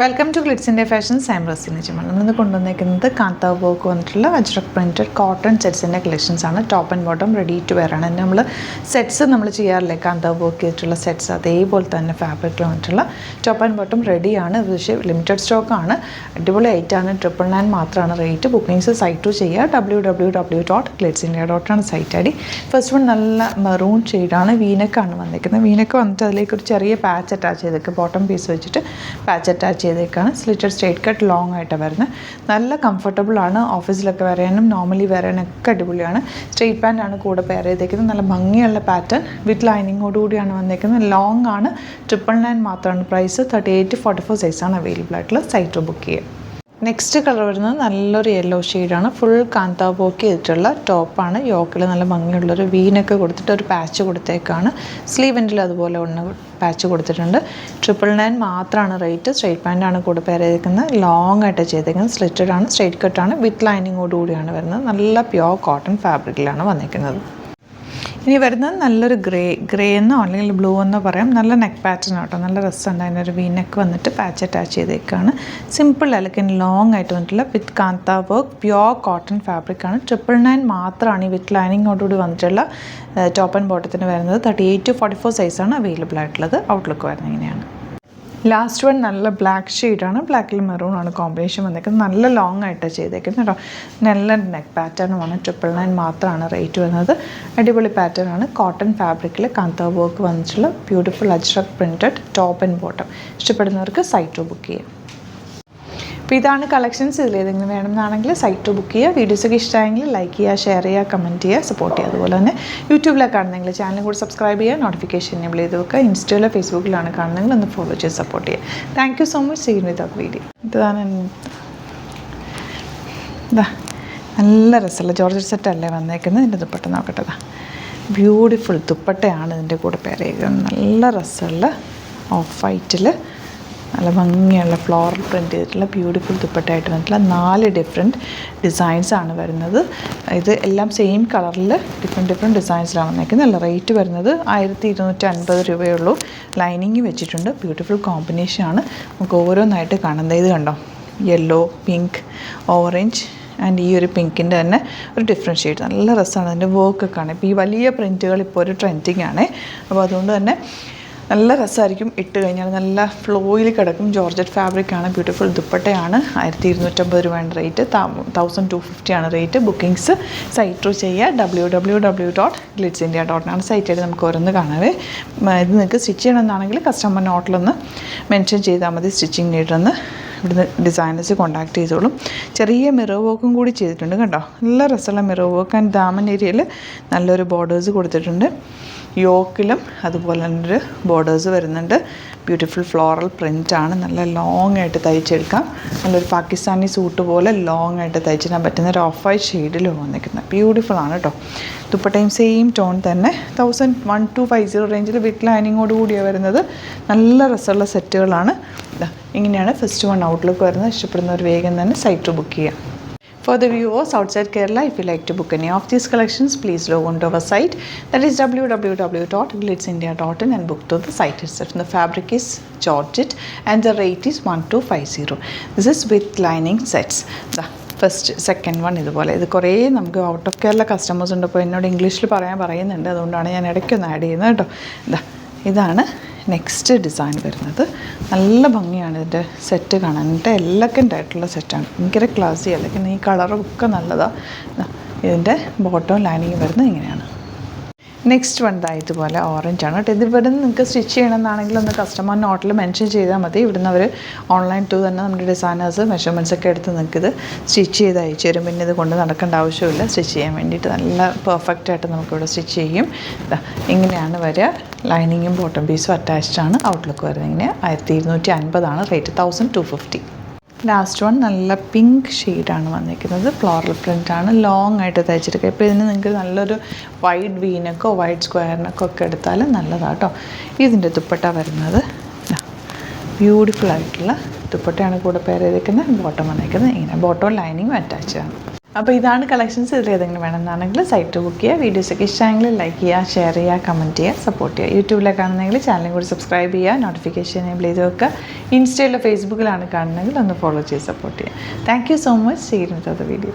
Welcome to glitz India fashions. I am Raseena Jamal. നമ്മൾ കൊണ്ടുവന്നിരിക്കുന്നത് kantha work വന്നിട്ടുള്ള അജ്രക് പ്രിൻറ്റഡ് കോട്ടൺ സെറ്റ്സിൻ്റെ കളക്ഷൻസ് ആണ്. Top and bottom ready to wear ആണ്. നമ്മൾ സെറ്റ്സ് നമ്മൾ ചെയ്യാറില്ലേ കാന്താ വർക്ക് ചെയ്തിട്ടുള്ള സെറ്റ്സ്, അതേപോലെ തന്നെ ഫാബ്രിക്കിൽ വന്നിട്ടുള്ള ടോപ്പ് ആൻഡ് ബോട്ടം റെഡിയാണ്. പക്ഷേ ലിമിറ്റഡ് സ്റ്റോക്കാണ്. അടിപൊളി ഐറ്റാണ്. 999 മാത്രമാണ് റേറ്റ്. ബുക്കിംഗ്സ് സൈറ്റ് ടു ചെയ്യുക. www.glitzindia.com site I D. First one നല്ല മെറൂൺ ഷെയ്ഡാണ്. വീനക്കാണ് വന്നിരിക്കുന്നത്. വീനക്ക് വന്നിട്ട് അതിലേക്ക് ഒരു ചെറിയ പാച്ച് അറ്റാച്ച് ചെയ്തേക്ക്. ബോട്ടം പീസ് വെച്ചിട്ട് പാച്ച് അറ്റാച്ച് ചെയ്തേക്കാണ്. സ്ലിറ്റഡ് സ്ട്രേറ്റ് കട്ട് ലോങ് ആയിട്ട് വരുന്നത്. നല്ല കംഫർട്ടബിൾ ആണ്. ഓഫീസിലൊക്കെ വരാനും നോർമലി വരാനൊക്കെ അടിപൊളിയാണ്. സ്ട്രേറ്റ് പാൻ്റ് ആണ് കൂടെ പെയർ ചെയ്തേക്കുന്നത്. നല്ല ഭംഗിയുള്ള പാറ്റേൺ വിത്ത് ലൈനിങ്ങോടുകൂടിയാണ് വന്നേക്കുന്നത്. ലോങ് ആണ്. 999 മാത്രമാണ് പ്രൈസ്. 38 to 44 സൈസാണ് അവൈലബിൾ ആയിട്ടുള്ള. സൈറ്റ് ബുക്ക് ചെയ്യുക. നെക്സ്റ്റ് കളർ വരുന്നത് നല്ലൊരു യെല്ലോ ഷെയ്ഡാണ്. ഫുൾ കാന്താ വർക്ക് ചെയ്തിട്ടുള്ള ടോപ്പാണ്. യോക്കിൽ നല്ല ഭംഗിയുള്ളൊരു വീനൊക്കെ കൊടുത്തിട്ട് ഒരു പാച്ച് കൊടുത്തേക്കാണ്. സ്ലീവെൻറ്റിൽ അതുപോലെ ഒന്ന് പാച്ച് കൊടുത്തിട്ടുണ്ട്. 999 മാത്രമാണ് റേറ്റ്. സ്ട്രൈറ്റ് പാൻ്റാണ് കൂടെ പെയർ ചെയ്തേക്കുന്നത്. ലോങ് ആയിട്ട് ചെയ്തേക്കുന്നത്. സ്ലിറ്റഡ് ആണ്. സ്ട്രൈറ്റ് കട്ടാണ്. വിത്ത് ലൈനിങ്ങോടുകൂടിയാണ് വരുന്നത്. നല്ല പ്യോർ കോട്ടൺ ഫാബ്രിക്കിലാണ് വന്നിരിക്കുന്നത്. ഇനി വരുന്നത് നല്ലൊരു ഗ്രേ എന്നോ അല്ലെങ്കിൽ ബ്ലൂ എന്നോ പറയാം. നല്ല നെക്ക് പാറ്റേൺ ആട്ടോ. നല്ല രസമുണ്ട്. അതിനൊരു വി നെക്ക് വന്നിട്ട് പാച്ച് അറ്റാച്ച് ചെയ്തേക്കാണ്. സിമ്പിൾ എലഗൻ ലോങ് ആയിട്ട് വന്നിട്ടുള്ള with kantha work pure cotton ഫാബ്രിക്കാണ്. 999 മാത്രമാണ് ഈ വിത്ത് ലൈനിങ്ങോടുകൂടി വന്നിട്ടുള്ള ടോപ്പ് ആൻഡ് ബോട്ടത്തിന് വരുന്നത്. 38 to 44 സൈസാണ് അവൈലബിൾ ആയിട്ടുള്ളത്. ഔട്ട്ലുക്ക് വരുന്നത് ഇങ്ങനെയാണ്. ലാസ്റ്റ് വൺ നല്ല ബ്ലാക്ക് ഷെയ്ഡാണ്. ബ്ലാക്കിൽ മെറൂൺ ആണ് കോമ്പിനേഷൻ വന്നേക്കുന്നത്. നല്ല ലോങ് ആയിട്ട് ചെയ്തേക്കുന്നത് കേട്ടോ. നല്ല നെക്ക് പാറ്റേണുമാണ്. 999 മാത്രമാണ് റേറ്റ് വരുന്നത്. അടിപൊളി പാറ്റേൺ ആണ്. കോട്ടൺ ഫാബ്രിക്കിൽ കാന്താ വർക്ക് വന്നിട്ടുള്ള beautiful Ajrak printed top and bottom. ഇഷ്ടപ്പെടുന്നവർക്ക് സൈറ്റ് ബുക്ക് ചെയ്യാം. അപ്പോൾ ഇതാണ് കളക്ഷൻസ്. ഇതിലേതെങ്കിലും വേണമെന്നാണെങ്കിൽ സൈറ്റ് ബുക്ക് ചെയ്യുക. വീഡിയോസൊക്കെ ഇഷ്ടമായെങ്കിൽ ലൈക്ക് ചെയ്യുക, ഷെയർ ചെയ്യുക, കമൻറ്റ് ചെയ്യുക, സപ്പോർട്ട് ചെയ്യുക. അതുപോലെ തന്നെ യൂട്യൂബിലാണ് കാണുന്നെങ്കിൽ ചാനൽ കൂടി സബ്സ്ക്രൈബ് ചെയ്യുക, നോട്ടിഫിക്കേഷൻ എനേബിൾ ചെയ്ത് വെക്കുക. ഇൻസ്റ്റയിലോ ഫേസ്ബുക്കിലാണ് കാണുന്നെങ്കിൽ ഒന്ന് ഫോളോ ചെയ്ത് സപ്പോർട്ട് ചെയ്യുക. Thank you so much. See you with our video. ഇതാണ് നല്ല രസമുള്ള ജോർജറ്റ് സെറ്റല്ലേ വന്നേക്കുന്നത്. ഇതിൻ്റെ ദുപ്പട്ട നോക്കട്ടെ. ബ്യൂട്ടിഫുൾ ദുപ്പട്ടയാണ് ഇതിൻ്റെ കൂടെ പെയർ ചെയ്യുന്നത്. നല്ല രസമുള്ള ഓഫ് വൈറ്റിൽ നല്ല ഭംഗിയുള്ള ഫ്ലോറൽ പ്രിൻറ്റ് ചെയ്തിട്ടുള്ള ബ്യൂട്ടിഫുൾ ദുപ്പട്ടയായിട്ട് വന്നിട്ടുള്ള 4 ഡിഫറെൻറ്റ് ഡിസൈൻസാണ് വരുന്നത്. ഇത് എല്ലാം സെയിം കളറിൽ ഡിഫറെൻറ്റ് ഡിസൈൻസിലാണ് വന്നേക്കുന്നത്. നല്ല റേറ്റ് വരുന്നത് 1250 രൂപയുള്ളൂ. ലൈനിങ് വെച്ചിട്ടുണ്ട്. ബ്യൂട്ടിഫുൾ കോമ്പിനേഷനാണ്. നമുക്ക് ഓരോന്നായിട്ട് കാണുന്നത്. ഇത് കണ്ടോ, യെല്ലോ, പിങ്ക്, ഓറഞ്ച് ആൻഡ് ഈ ഒരു പിങ്കിൻ്റെ തന്നെ ഒരു ഡിഫറെൻറ്റ് ഷെയ്ഡ്. നല്ല രസമാണ്. അതിൻ്റെ വർക്കൊക്കെ ആണ്. ഇപ്പോൾ ഈ വലിയ പ്രിൻറ്റുകൾ ഇപ്പോൾ ഒരു ട്രെൻഡിങ് ആണ്. അപ്പോൾ അതുകൊണ്ട് തന്നെ നല്ല രസമായിരിക്കും. ഇട്ട് കഴിഞ്ഞാൽ നല്ല ഫ്ലോയിൽ കിടക്കും. ജോർജറ്റ് ഫാബ്രിക്കാണ്. ബ്യൂട്ടിഫുൾ ദുപ്പട്ടയാണ്. 1250 രൂപയാണ് റേറ്റ്. 1250 ആണ് റേറ്റ്. ബുക്കിംഗ്സ് സൈറ്റ് ത്രൂ ചെയ്യുക. www.glitzindia.com സൈറ്റായിട്ട് നമുക്ക് ഓരോന്ന് കാണാവേ. ഇത് നിങ്ങൾക്ക് സ്റ്റിച്ച് ചെയ്യണമെന്നാണെങ്കിൽ കസ്റ്റമർ നോട്ടിലൊന്ന് മെൻഷൻ ചെയ്താൽ മതി. സ്റ്റിച്ചിങ് നീഡെന്ന് ഇവിടുന്ന് ഡിസൈനേഴ്സ് കോൺടാക്ട് ചെയ്തോളും. ചെറിയ മിറർ വർക്കും കൂടി ചെയ്തിട്ടുണ്ട് കേട്ടോ. നല്ല രസമുള്ള മിറർ വർക്ക്. ആൻഡ് ദാമൻ ഏരിയയിൽ നല്ലൊരു ബോർഡേഴ്സ് കൊടുത്തിട്ടുണ്ട്. യോക്കിലും അതുപോലെ തന്നെ ഒരു ബോർഡേഴ്സ് വരുന്നുണ്ട്. ബ്യൂട്ടിഫുൾ ഫ്ലോറൽ പ്രിൻ്റാണ്. നല്ല ലോങ് ആയിട്ട് തയ്ച്ചെടുക്കാം. നല്ലൊരു പാകിസ്ഥാനി സൂട്ട് പോലെ ലോങ് ആയിട്ട് തയ്ച്ചിടാൻ പറ്റുന്ന ഒരു ഓഫ് വൈറ്റ് ഷെയ്ഡിൽ വന്നിരിക്കുന്നത്. ബ്യൂട്ടിഫുൾ ആണ് കേട്ടോ. ദുപ്പട്ടയും സെയിം ടോൺ തന്നെ. 1150 റേഞ്ചിൽ വിത്ത് ലൈനിങ്ങോടുകൂടിയാണ് വരുന്നത്. നല്ല രസമുള്ള സെറ്റുകളാണ്. ഇങ്ങനെയാണ് ഫസ്റ്റ് വൺ ഔട്ട്ലുക്ക് വരുന്നത്. ഇഷ്ടപ്പെടുന്നവർ വേഗം തന്നെ സൈറ്റ് ബുക്ക് ചെയ്യാം. For the viewers outside Kerala, if you like to book any of these collections, please log on to our site, that is www.glitzindia.in, and book to the site itself. The fabric is Georgette and the rate is 1250. This is with lining sets. The first second one ഇതുപോലെ. ഇത് കുറേ നമുക്ക് out of Kerala customers ഉണ്ട്. അപ്പോൾ എന്നോട് ഇംഗ്ലീഷിൽ പറയുന്നുണ്ട്. അതുകൊണ്ടാണ് ഞാൻ ഇടയ്ക്കൊന്ന് ആഡ് ചെയ്യുന്നത് കേട്ടോ. ഇതാണ് നെക്സ്റ്റ് ഡിസൈൻ വരുന്നത്. നല്ല ഭംഗിയാണ് ഇതിൻ്റെ സെറ്റ് കാണാനായിട്ട്. എലഗൻ്റ് ആയിട്ടുള്ള സെറ്റാണ്. ഭയങ്കര ക്ലാസി. അല്ലെങ്കിൽ ഈ കളറൊക്കെ നല്ലതാണ്. ഇതിൻ്റെ ബോട്ടം ലൈനിങ് വരുന്നത് ഇങ്ങനെയാണ്. നെക്സ്റ്റ് വൺ ഇതുപോലെ ഓറഞ്ചാണ് കേട്ടോ. ഇത് ഇവിടെ നിന്ന് നിങ്ങൾക്ക് സ്റ്റിച്ച് ചെയ്യണമെന്നാണെങ്കിൽ ഒന്ന് കസ്റ്റമർ നോട്ടിൽ മെൻഷൻ ചെയ്താൽ മതി. ഇവിടുന്ന് അവർ ഓൺലൈൻ ടു തന്നെ നമ്മുടെ ഡിസൈനേഴ്സ് മെഷർമെൻറ്റ്സ് ഒക്കെ എടുത്ത് നിങ്ങൾക്കിത് സ്റ്റിച്ച് ചെയ്ത് അയച്ചു തരും. പിന്നെ ഇത് കൊണ്ട് നടക്കേണ്ട ആവശ്യമില്ല. സ്റ്റിച്ച് ചെയ്യാൻ വേണ്ടിയിട്ട് നല്ല പെർഫെക്റ്റ് ആയിട്ട് നമുക്കിവിടെ സ്റ്റിച്ച് ചെയ്യും. ഇങ്ങനെയാണ് വരിക. ലൈനിങ്ങും ബോട്ടം പീസും അറ്റാച്ച്ഡ് ആണ്. ഔട്ട്ലുക്ക് വരുന്നത് ഇങ്ങനെ. 1250 റേറ്റ്. 1250. ലാസ്റ്റ് വൺ നല്ല പിങ്ക് ഷെയ്ഡാണ് വന്നിരിക്കുന്നത്. ഫ്ലോറൽ പ്രിൻ്റാണ്. ലോങ് ആയിട്ട് തയ്ച്ചെടുക്കുക. ഇപ്പോൾ ഇതിന് നിങ്ങൾക്ക് നല്ലൊരു വൈഡ് വീനക്കോ വൈഡ് സ്ക്വയറിനൊക്കെ ഒക്കെ എടുത്താൽ നല്ലതാണ് കേട്ടോ. ഇതിൻ്റെ ദുപ്പട്ട വരുന്നത് ബ്യൂട്ടിഫുൾ ആയിട്ടുള്ള ദുപ്പട്ടയാണ് കൂടെ പെയർ ചെയ്തിരിക്കുന്നത്. ബോട്ടം വന്നിരിക്കുന്നത് ഇങ്ങനെ. ബോട്ടം ലൈനിങ്ങും അറ്റാച്ച് ആണ്. അപ്പോൾ ഇതാണ് കളക്ഷൻസ്. ഇതിൽ ഏതെങ്കിലും വേണമെന്നാണെങ്കിൽ സൈറ്റ് ബുക്ക് ചെയ്യുക. വീഡിയോസൊക്കെ ഇഷ്ടമെങ്കിൽ ലൈക്ക് ചെയ്യുക, ഷെയർ ചെയ്യുക, കമൻറ്റ് ചെയ്യുക, സപ്പോർട്ട് ചെയ്യുക. യൂട്യൂബിലൊക്കെ കാണുന്നെങ്കിൽ ചാനലും കൂടി സബ്സ്ക്രൈബ് ചെയ്യുക, നോട്ടിഫിക്കേഷൻ എനേബിൾ ചെയ്ത് വെക്കുക. ഇൻസ്റ്റയിലോ ഫേസ്ബുക്കിലാണ് കാണുന്നതെങ്കിൽ ഒന്ന് ഫോളോ ചെയ്ത് സപ്പോർട്ട് ചെയ്യുക. Thank you so much. See you in the video.